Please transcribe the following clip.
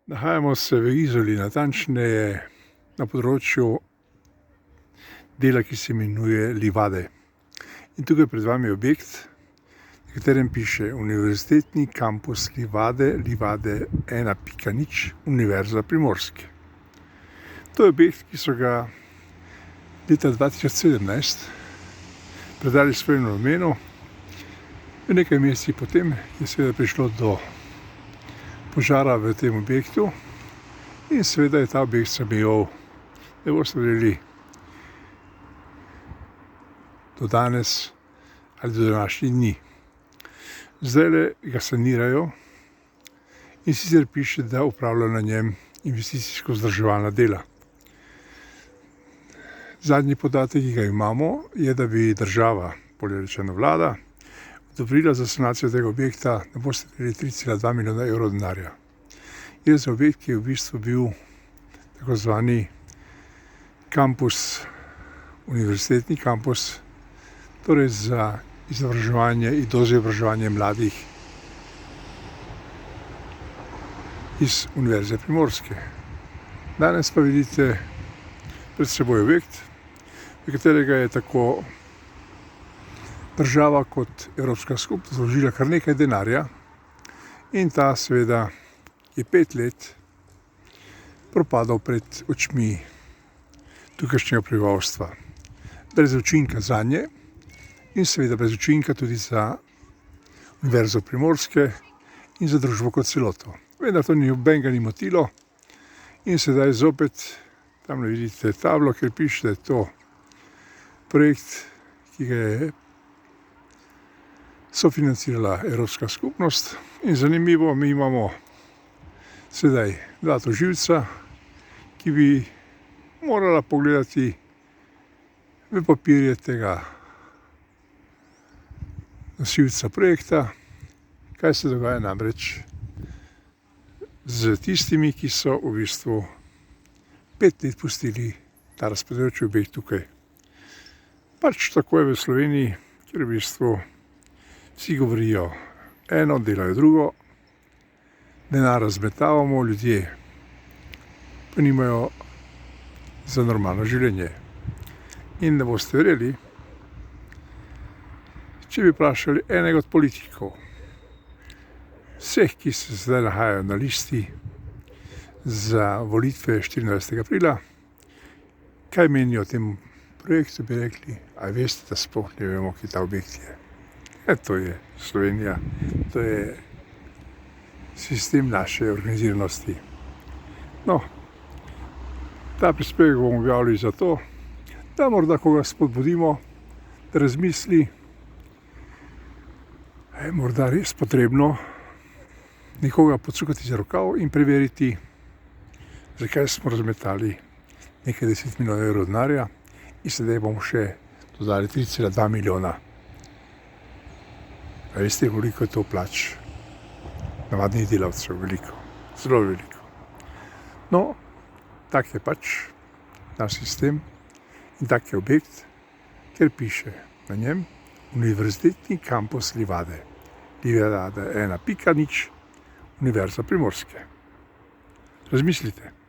Nahajamo se v Izoli, natančneje na področju dela, ki se imenuje Livade. In tukaj pred vami je objekt, na katerem piše Univerzitetni kampus Livade, Livade 1.0, Univerza Primorske. To je objekt, ki so ga leta 2017 predali svojemu namenu. V nekaj mesecih potem je seveda prišlo do požara v tem objektu in seveda je ta objekt samijal, ne boste verjeli, do danes ali do današnjih dni. Zdajle ga sanirajo in sicer piše, da opravljajo na njem investicijsko vzdrževalna dela. Zadnji podatek, ki ga imamo, je, da bi država, bolje rečeno vlada, odobrila za sanacijo tega objekta, ne boste verjeli, 3,2 milijona evrov denarja. Je za objekt, ki je v bistvu bil tako zvani kampus, univerzitetni kampus, torej za izobraževanje in doizobraževanje mladih iz Univerze Primorske. Danes pa vidite pred seboj objekt, v katerega je tako država kot Evropska skupnost vložila kar nekaj denarja in ta seveda je 5 let propadal pred očmi tukajšnjega prebivalstva. Brez učinka zanje in seveda brez učinka tudi za Univerzo Primorske in za družbo kot celoto. Vendar to nobenega ni motilo in sedaj zopet tam vidite tablo, kjer piše, da je to projekt, ki ga je sofinancirala Evropska skupnost. In zanimivo, mi imamo sedaj 2 tožilca, ki bi morala pogledati v papirje tega nosilca projekta, kaj se dogaja namreč z tistimi, ki so v bistvu 5 let pustili ta razpadajoči objekt tukaj. Pač tako je v Sloveniji, kjer v bistvu vsi govorijo eno, delajo drugo, denar razmetavamo, ljudje pa nimajo za normalno življenje. In ne boste verjeli, če bi vprašali enega od politikov, vseh, ki se zdaj nahajajo na listi za volitve 24. aprila, kaj menijo o tem projektu, bi rekli, a veste, da sploh ne vemo, kje ta objekt je. To je Slovenija, to je sistem naše organiziranosti. No, ta prispevek bomo objavili zato, da morda koga spodbudimo, da razmisli, je morda res potrebno nekoga podsukati za rokav in preveriti, zakaj smo razmetali nekaj 10 milijonov evrov denarja in sedaj bomo še dodali 3,2 milijona. A veste, koliko je to plač navadnih delavcev? Veliko, zelo veliko. No, tak je pač naš sistem in tak je objekt, ker piše na njem Univerzitetni kampus Livade, Livade 1.0, Univerza Primorske. Razmislite.